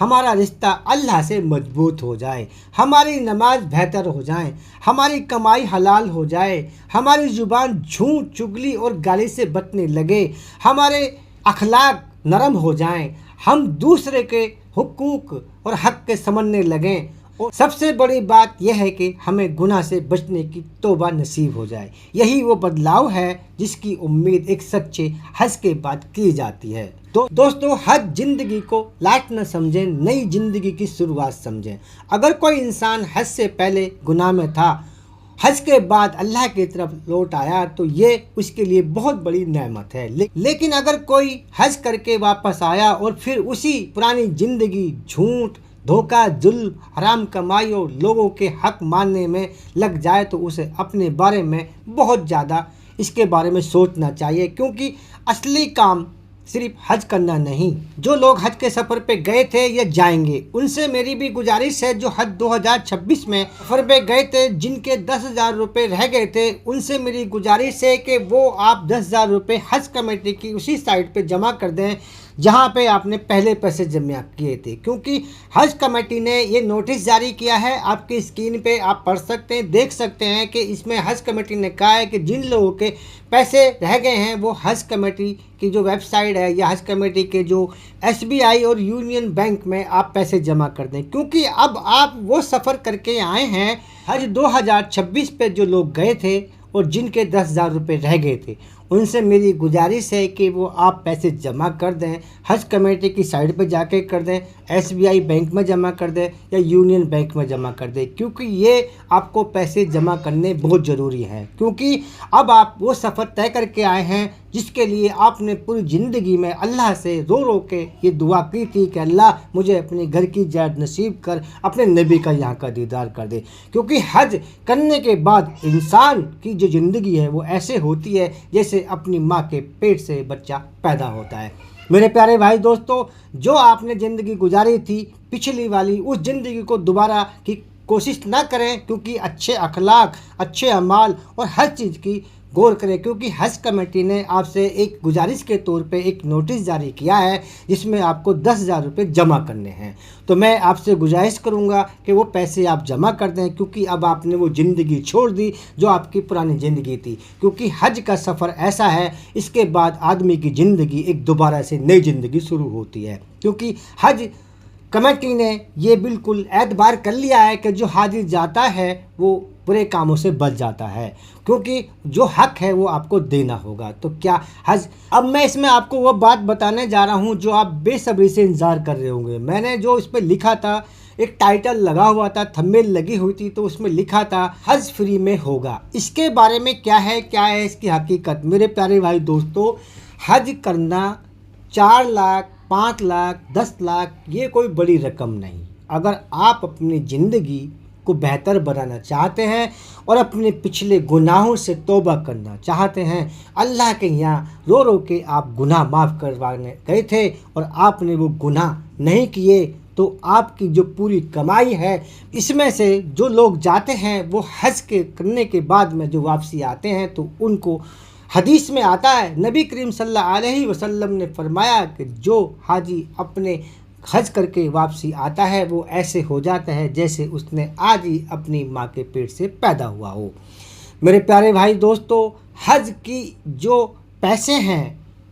ہمارا رشتہ اللہ سے مضبوط ہو جائے، ہماری نماز بہتر ہو جائے، ہماری کمائی حلال ہو جائے، ہماری زبان جھوٹ چگلی اور گالی سے بچنے لگے، ہمارے اخلاق نرم ہو جائیں، ہم دوسرے کے حقوق اور حق کے سمجھنے لگیں، اور سب سے بڑی بات یہ ہے کہ ہمیں گناہ سے بچنے کی توبہ نصیب ہو جائے۔ یہی وہ بدلاؤ ہے جس کی امید ایک سچے حج کے بعد کی جاتی ہے۔ تو دوستو، حج زندگی کو لاسٹ نہ سمجھیں، نئی زندگی کی شروعات سمجھیں۔ اگر کوئی انسان حج سے پہلے گناہ میں تھا، حج کے بعد اللہ کی طرف لوٹ آیا تو یہ اس کے لیے بہت بڑی نعمت ہے۔ لیکن اگر کوئی حج کر کے واپس آیا اور پھر اسی پرانی زندگی، جھوٹ، دھوکہ، ظلم، حرام کمائی اور لوگوں کے حق ماننے میں لگ جائے تو اسے اپنے بارے میں بہت زیادہ اس کے بارے میں سوچنا چاہیے، کیونکہ اصلی کام صرف حج کرنا نہیں۔ جو لوگ حج کے سفر پہ گئے تھے یا جائیں گے، ان سے میری بھی گزارش ہے، جو حج 2026 میں سفر پہ گئے تھے، جن کے 10,000 روپے رہ گئے تھے، ان سے میری گزارش ہے کہ وہ آپ 10,000 روپے حج کمیٹی کی اسی سائٹ پہ جمع کر دیں جہاں پہ آپ نے پہلے پیسے جمع کیے تھے، کیونکہ حج کمیٹی نے یہ نوٹس جاری کیا ہے، آپ کی اسکرین پہ آپ پڑھ سکتے ہیں، دیکھ سکتے ہیں کہ اس میں حج کمیٹی نے کہا ہے کہ جن لوگوں کے پیسے رہ گئے ہیں وہ حج کمیٹی کی جو ویب سائٹ ہے یا حج کمیٹی کے جو SBI اور یونین بینک میں آپ پیسے جمع کر دیں، کیونکہ اب آپ وہ سفر کر کے آئے ہیں حج 2026 پہ جو لوگ گئے تھے اور جن کے 10,000 روپے رہ گئے تھے، ان سے میری گزارش ہے کہ وہ آپ پیسے جمع کر دیں، حج کمیٹی کی سائٹ پہ جا کے کر دیں، SBI بینک میں جمع کر دیں یا یونین بینک میں جمع کر دیں، کیونکہ یہ آپ کو پیسے جمع کرنے بہت ضروری ہیں، کیونکہ اب آپ وہ سفر طے کر کے آئے ہیں جس کے لیے آپ نے پوری زندگی میں اللہ سے رو رو کے یہ دعا کی تھی کہ اللہ مجھے اپنے گھر کی زیارت نصیب کر، اپنے نبی کا یہاں کا دیدار کر دے، کیونکہ حج کرنے کے بعد انسان کی جو زندگی ہے وہ ایسے ہوتی ہے جیسے اپنی ماں کے پیٹ سے بچہ پیدا ہوتا ہے۔ میرے پیارے بھائی دوستو، جو آپ نے زندگی گزاری تھی پچھلی والی، اس زندگی کو دوبارہ کی کوشش نہ کریں، کیونکہ اچھے اخلاق، اچھے اعمال اور ہر چیز کی غور کریں، کیونکہ حج کمیٹی نے آپ سے ایک گزارش کے طور پہ ایک نوٹس جاری کیا ہے جس میں آپ کو 10,000 روپے جمع کرنے ہیں۔ تو میں آپ سے گزارش کروں گا کہ وہ پیسے آپ جمع کر دیں، کیونکہ اب آپ نے وہ زندگی چھوڑ دی جو آپ کی پرانی زندگی تھی، کیونکہ حج کا سفر ایسا ہے، اس کے بعد آدمی کی زندگی ایک دوبارہ سے نئی زندگی شروع ہوتی ہے، کیونکہ حج کمیٹی نے یہ بالکل اعتبار کر لیا ہے کہ جو حاجی جاتا ہے وہ برے کاموں سے بچ جاتا ہے، کیونکہ جو حق ہے وہ آپ کو دینا ہوگا۔ تو کیا حج، اب میں اس میں آپ کو وہ بات بتانے جا رہا ہوں جو آپ بے صبری سے انتظار کر رہے ہوں گے۔ میں نے جو اس پہ لکھا تھا، ایک ٹائٹل لگا ہوا تھا، تھمبنیل لگی ہوئی تھی، تو اس میں لکھا تھا حج فری میں ہوگا۔ اس کے بارے میں کیا ہے اس کی حقیقت؟ میرے پیارے بھائی دوستو، حج کرنا 4 لاکھ، 5 لاکھ، 10 لاکھ یہ کوئی بڑی رقم نہیں۔ اگر آپ اپنی زندگی کو بہتر بنانا چاہتے ہیں اور اپنے پچھلے گناہوں سے توبہ کرنا چاہتے ہیں، اللہ کے یہاں رو رو کے آپ گناہ معاف کروانے گئے تھے اور آپ نے وہ گناہ نہیں کیے، تو آپ کی جو پوری کمائی ہے اس میں سے جو لوگ جاتے ہیں وہ حج کے کرنے کے بعد میں جو واپسی آتے ہیں تو ان کو حدیث میں آتا ہے، نبی کریم صلی اللہ علیہ وسلم نے فرمایا کہ جو حاجی اپنے حج کر کے واپسی آتا ہے وہ ایسے ہو جاتا ہے جیسے اس نے آج ہی اپنی ماں کے پیٹ سے پیدا ہوا ہو۔ میرے پیارے بھائی دوستو، حج کی جو پیسے ہیں،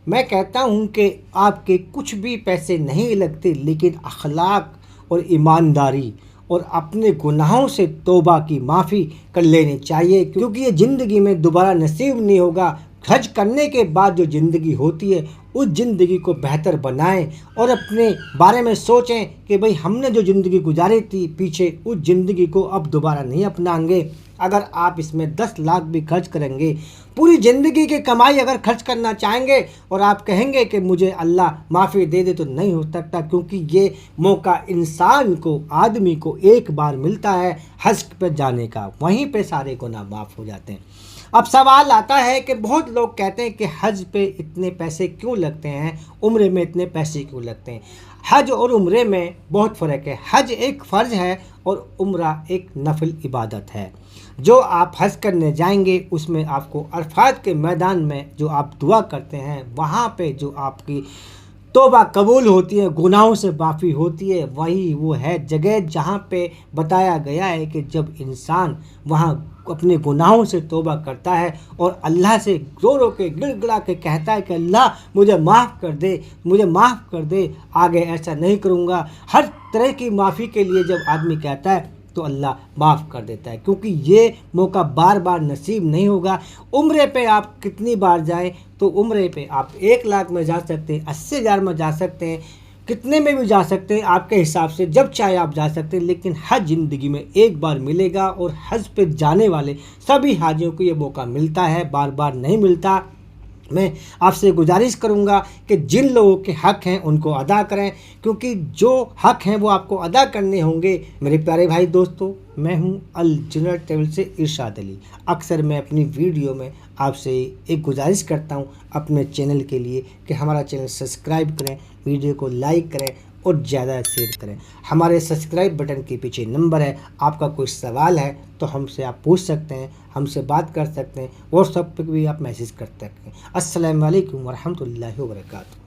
میں کہتا ہوں کہ آپ کے کچھ بھی پیسے نہیں لگتے، لیکن اخلاق اور ایمانداری اور اپنے گناہوں سے توبہ کی معافی کر لینی چاہیے، کیونکہ یہ زندگی میں دوبارہ نصیب نہیں ہوگا۔ حج کرنے کے بعد جو زندگی ہوتی ہے اس زندگی کو بہتر بنائیں اور اپنے بارے میں سوچیں کہ بھئی ہم نے جو زندگی گزاری تھی پیچھے، اس زندگی کو اب دوبارہ نہیں اپنائیں گے۔ اگر آپ اس میں 10 لاکھ بھی خرچ کریں گے، پوری زندگی کی کمائی اگر خرچ کرنا چاہیں گے اور آپ کہیں گے کہ مجھے اللہ معافی دے دے، تو نہیں ہو سکتا، کیونکہ یہ موقع انسان کو، آدمی کو ایک بار ملتا ہے حج پہ جانے کا، وہیں پہ سارے گناہ معاف ہو جاتے ہیں۔ اب سوال آتا ہے کہ بہت لوگ کہتے ہیں کہ حج پہ اتنے پیسے کیوں لگتے ہیں، عمرے میں اتنے پیسے کیوں لگتے ہیں؟ حج اور عمرے میں بہت فرق ہے۔ حج ایک فرض ہے اور عمرہ ایک نفل عبادت ہے۔ جو آپ حج کرنے جائیں گے اس میں آپ کو عرفات کے میدان میں جو آپ دعا کرتے ہیں، وہاں پہ جو آپ کی توبہ قبول ہوتی ہے، گناہوں سے معافی ہوتی ہے، وہی وہ ہے جگہ جہاں پہ بتایا گیا ہے کہ جب انسان وہاں اپنے گناہوں سے توبہ کرتا ہے اور اللہ سے رو رو کے گڑ گڑا کے کہتا ہے کہ اللہ مجھے معاف کر دے، مجھے معاف کر دے، آگے ایسا نہیں کروں گا، ہر طرح کی معافی کے لیے جب آدمی کہتا ہے تو اللہ معاف کر دیتا ہے، کیونکہ یہ موقع بار بار نصیب نہیں ہوگا۔ عمرے پہ آپ کتنی بار جائیں تو عمرے پہ آپ 1 لاکھ میں جا سکتے ہیں، 80,000 میں جا سکتے ہیں، کتنے میں بھی جا سکتے ہیں، آپ کے حساب سے جب چاہے آپ جا سکتے ہیں، لیکن حج زندگی میں ایک بار ملے گا، اور حج پہ جانے والے سبھی حاجیوں کو یہ موقع ملتا ہے، بار بار نہیں ملتا۔ میں آپ سے گزارش کروں گا کہ جن لوگوں کے حق ہیں ان کو ادا کریں، کیونکہ جو حق ہیں وہ آپ کو ادا کرنے ہوں گے۔ میرے پیارے بھائی دوستو، میں ہوں الجنرل ٹریول سے ارشاد علی۔ اکثر میں اپنی ویڈیو میں آپ سے ایک گزارش کرتا ہوں اپنے چینل کے لیے کہ ہمارا چینل سبسکرائب کریں، ویڈیو کو لائک کریں اور زیادہ شیئر کریں۔ ہمارے سبسکرائب بٹن کے پیچھے نمبر ہے، آپ کا کوئی سوال ہے تو ہم سے آپ پوچھ سکتے ہیں، ہم سے بات کر سکتے ہیں، واٹس ایپ پہ بھی آپ میسیج کر سکتے ہیں۔ السلام علیکم ورحمۃ اللہ وبرکاتہ۔